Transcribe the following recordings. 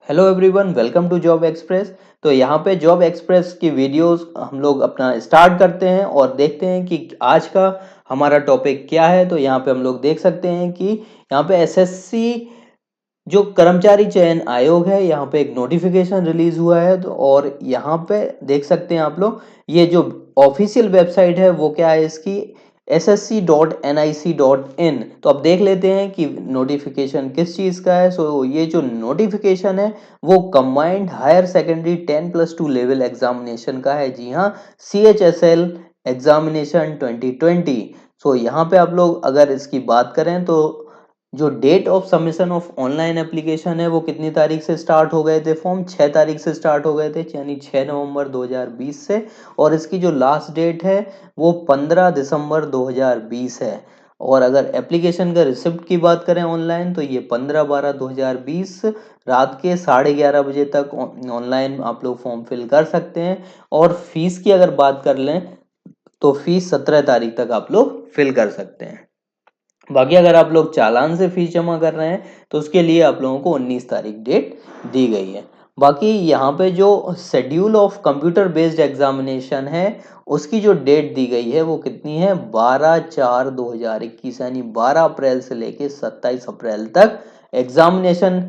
Hello everyone, welcome to Job Express. तो यहाँ पे जॉब एक्सप्रेस की वीडियोस हम लोग अपना स्टार्ट करते हैं और देखते हैं कि आज का हमारा टॉपिक क्या है। तो यहाँ पे हम लोग देख सकते हैं कि यहाँ पे एसएससी जो कर्मचारी चयन आयोग है, यहाँ पे एक नोटिफिकेशन रिलीज हुआ है। तो और यहाँ पे देख सकते हैं आप लोग, ये जो ऑफिशियल वेबसाइट है वो क्या है इसकी, ssc.nic.in। तो अब देख लेते हैं कि नोटिफिकेशन किस चीज़ का है। सो ये जो नोटिफिकेशन है वो combined higher secondary 10+2 level examination का है। जी हाँ, CHSL एग्जामिनेशन 2020। सो यहाँ पे आप लोग अगर इसकी बात करें तो जो date of submission of online application है वो कितनी तारीख से स्टार्ट हो गए थे फॉर्म, 6 तारीख से स्टार्ट हो गए थे, यानी 6 नवंबर 2020 से। और इसकी जो लास्ट डेट है वो 15 दिसंबर 2020 है। और अगर एप्लीकेशन का रिसिप्ट की बात करें ऑनलाइन तो ये 15/12/2020 रात के 11:30 बजे तक ऑनलाइन आप लोग फॉर्म फिल कर सकते हैं। और फीस की अगर बात कर लें तो फीस 17 तारीख तक आप लोग फिल कर सकते हैं। बाकी अगर आप लोग चालान से फीस जमा कर रहे हैं तो उसके लिए आप लोगों को 19 तारीख डेट दी गई है। बाकी यहाँ पे जो schedule of computer based examination है उसकी जो डेट दी गई है वो कितनी है, 12/4/2021, यानी 12 अप्रैल से लेके 27 अप्रैल तक एग्जामिनेशन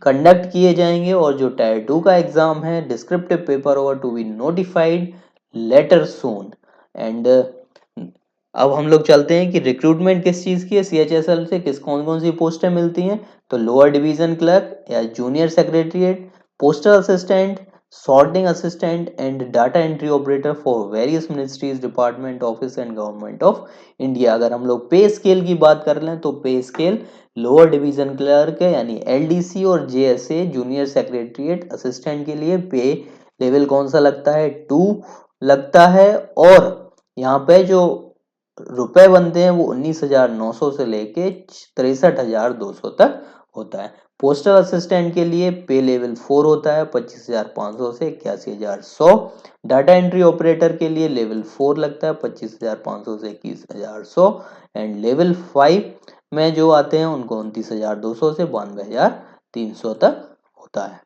कंडक्ट किए जाएंगे। और जो टायर 2 का एग्जाम है, descriptive paper over to be notified later soon. And अब हम लोग चलते हैं कि रिक्रूटमेंट किस चीज़ की है, CHSL से किस कौन कौन सी पोस्टें मिलती हैं। तो लोअर डिवीजन क्लर्क या junior secretariat, postal assistant, sorting assistant and data entry operator for various ministries, department, office and government of India. अगर हम लोग पे स्केल की बात कर लें तो पे स्केल लोअर डिवीजन क्लर्क यानी LDC और JSA जूनियर सेक्रेटरीट असिस्टेंट के लिए पे लेवल कौन सा लगता है, 2 लगता है। और यहाँ पे जो रुपए बनते हैं वो 19,900 से लेके 63,200 तक होता है। पोस्टल असिस्टेंट के लिए पे लेवल 4 होता है, 25,500 से 81,100। डाटा एंट्री ऑपरेटर के लिए लेवल 4 लगता है, 25,500 से 21,100। एंड लेवल 5 में जो आते हैं उनको 29,200 से 92,300 तक होता है।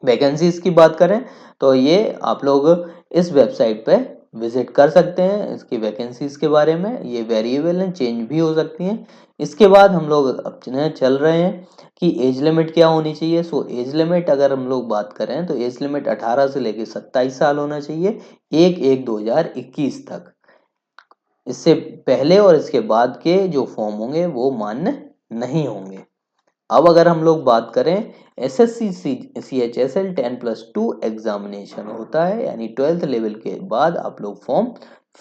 वैकेंसीज की बात करें तो ये आप लोग इस वेबसाइट पे विजिट कर सकते हैं। इसकी वैकेंसीज के बारे में ये वेरिएबल हैं, चेंज भी हो सकती हैं। इसके बाद हम लोग अपने चल रहे हैं कि एज लिमिट क्या होनी चाहिए। सो एज लिमिट अगर हम लोग बात करें तो एज लिमिट 18 से लेकर 27 साल होना चाहिए 1/1/2021 तक। इससे पहले और इसके बाद के जो फॉर्म होंगे वो मान्य नहीं होंगे। अब अगर हम लोग बात करें SSC CHSL 10+2 एग्जामिनेशन होता है, यानी 12th लेवल के बाद आप लोग फॉर्म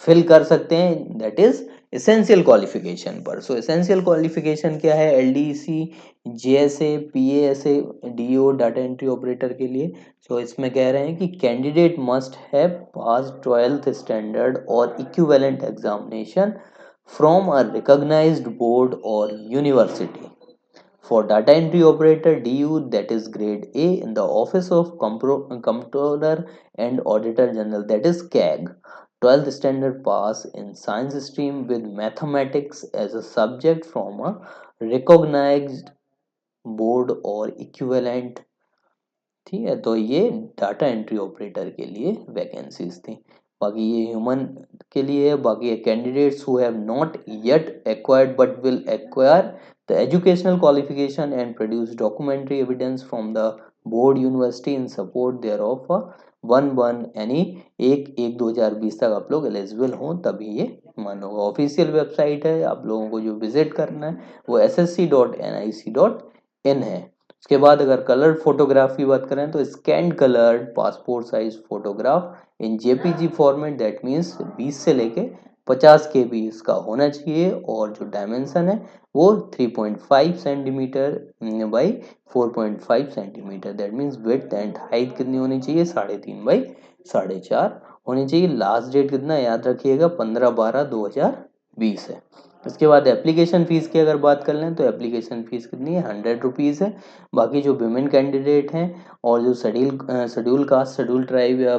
फिल कर सकते हैं, दैट इज एसेंशियल क्वालिफिकेशन पर। सो एसेंशियल क्वालिफिकेशन क्या है, LDC, JSA, PASA, DO data entry operator के लिए। सो इसमें कह रहे हैं कि candidate must have pass 12th standard और equivalent examination from a recognised board और university. For data entry operator DU, that is grade A in the office of comptroller and auditor general, that is CAG, 12th standard pass in science stream with mathematics as a subject from a recognized board or equivalent। ठीक है, तो ये data entry operator के लिए vacancies थी। बाकी ये human के लिए है। बाकी candidates who have not yet acquired but will acquire the educational qualification and produce documentary evidence from the board university in support thereof 1/1, यानी 1/1/2020 तक आप लोग एलिजिबल हों तभी ये मान्य होगा। ऑफिशियल वेबसाइट है, आप लोगों को जो विजिट करना है वो ssc.nic.in है। उसके बाद अगर कलर फोटोग्राफ की बात करें तो scan coloured passport size photograph in JPG format, that means 20 से लेके 50 KB इसका होना चाहिए। और जो डायमेंशन है वो 3.5 centimetre by 4.5 centimetre, that means width and height कितनी होनी चाहिए, 3.5 बाई 4.5 होनी चाहिए। लास्ट डेट कितना याद रखिएगा, 15/12/2020 है। इसके बाद एप्लीकेशन फ़ीस की अगर बात कर लें तो एप्लीकेशन फ़ीस कितनी है, 100 रुपीज़ है। बाकी जो विमेन कैंडिडेट हैं और जो शेड्यूल कास्ट, शेड्यूल ट्राइब या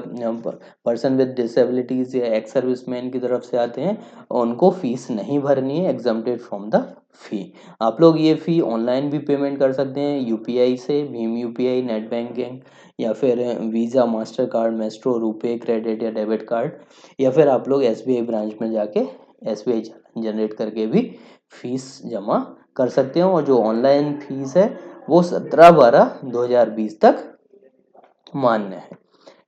पर्सन विद डिसेबिलिटीज़ या एक्स सर्विसमैन की तरफ से आते हैं, उनको फ़ीस नहीं भरनी है, एग्जम्प्टेड फ्रॉम द फ़ी। आप लोग ये फ़ी ऑनलाइन भी पेमेंट कर सकते हैं, यूपीआई से, भीम यूपीआई, नेट बैंकिंग, या फिर visa, master card, maestro, RuPay, credit या डेबिट कार्ड, या फिर आप लोग एसबीआई ब्रांच में जाके एसबीआई जनरेट करके भी फीस जमा कर सकते हो। और जो ऑनलाइन फीस है वो 17/12/2020 तक मान्य है।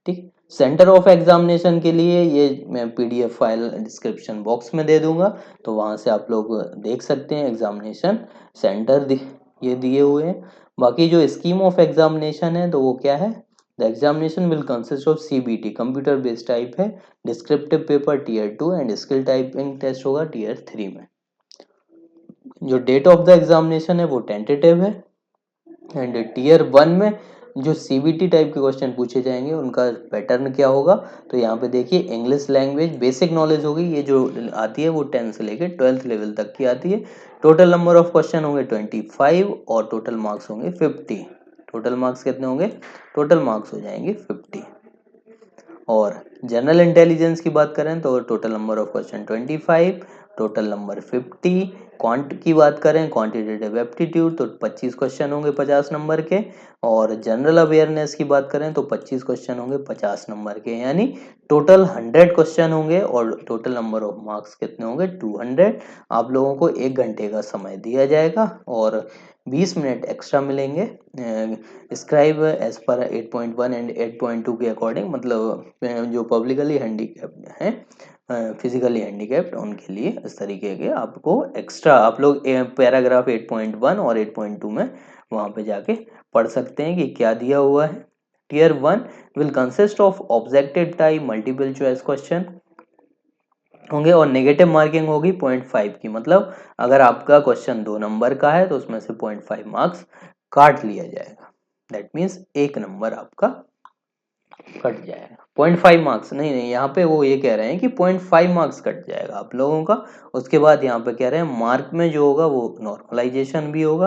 ठीक, सेंटर ऑफ एग्जामिनेशन के लिए ये मैं पीडीएफ फाइल डिस्क्रिप्शन बॉक्स में दे दूंगा, तो वहां से आप लोग देख सकते हैं एग्जामिनेशन सेंटर ये दिए हुए हैं। बाकी जो स्कीम ऑफ एग्जामिनेशन है तो वो क्या है, the examination will consist of CBT, computer based type है, descriptive paper tier 2 and skill typing test होगा टीयर 3 में। जो डेट ऑफ द एग्जामिनेशन है वो टेंटेटिव है। एंड टीयर 1 में जो सीबीटी टाइप के क्वेश्चन पूछे जाएंगे उनका पैटर्न क्या होगा, तो यहाँ पे देखिए इंग्लिश लैंग्वेज बेसिक नॉलेज होगी, ये जो आती है वो 10 से लेकर 12th लेवल तक की आती है। टोटल नंबर ऑफ क्वेश्चन होंगे 25 और टोटल मार्क्स होंगे 50। टोटल मार्क्स कितने होंगे, टोटल मार्क्स हो जाएंगे 50। और जनरल इंटेलिजेंस की बात करें तो total number of question 25, total number 50। Quant की बात करें, क्वांटिटेटिव एप्टीट्यूड, तो 25 क्वेश्चन होंगे 50 नंबर के। और जनरल अवेयरनेस की बात करें तो 25 क्वेश्चन होंगे 50 नंबर के, यानी टोटल 100 क्वेश्चन होंगे और टोटल नंबर ऑफ मार्क्स कितने होंगे 200। आप लोगों को 1 घंटे का समय दिया जाएगा और 20 मिनट एक्स्ट्रा मिलेंगे स्क्राइब एज पर 8.1 एंड 8.2 के अकॉर्डिंग, मतलब जो पब्लिकली हैंडीकैप्ड हैं, फिजिकली हैंडीकैप्ड, उनके लिए इस तरीके के आपको एक्स्ट्रा, आप लोग पैराग्राफ 8.1 और 8.2 में वहां पे जाके पढ़ सकते हैं कि क्या दिया हुआ है। Tier 1 will consist of objective type multiple choice question होंगे और नेगेटिव मार्किंग होगी 0.5 की, मतलब अगर आपका क्वेश्चन 2 नंबर का है तो उसमें से 0.5 मार्क्स काट लिया जाएगा। दैट मीन्स 1 नंबर आपका कट जाएगा। 0.5 मार्क्स नहीं नहीं, यहाँ पे वो ये कह रहे हैं कि 0.5 मार्क्स कट जाएगा आप लोगों का। उसके बाद यहाँ पे कह रहे हैं मार्क में जो होगा वो नॉर्मलाइजेशन भी होगा।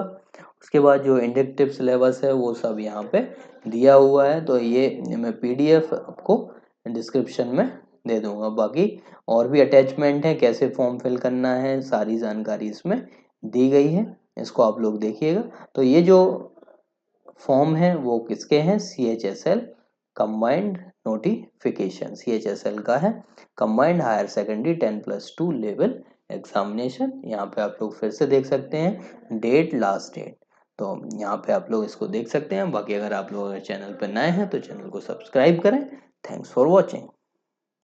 उसके बाद जो इंडिकेटिव सिलेबस है वो सब यहाँ पे दिया हुआ है, तो ये मैं पीडीएफ आपको डिस्क्रिप्शन में दे दूंगा। बाकी और भी अटैचमेंट है, कैसे फॉर्म फिल करना है, सारी जानकारी इसमें दी गई है, इसको आप लोग देखिएगा। तो ये जो फॉर्म है वो किसके हैं, CHSL कंबाइंड नोटिफिकेशन, CHSL का है, combined higher secondary 10+2 level examination. यहाँ पे आप लोग फिर से देख सकते हैं डेट, लास्ट डेट, तो यहाँ पे आप लोग इसको देख सकते हैं। बाकी अगर आप लोग चैनल पर नए हैं तो चैनल को सब्सक्राइब करें। Thanks for watching.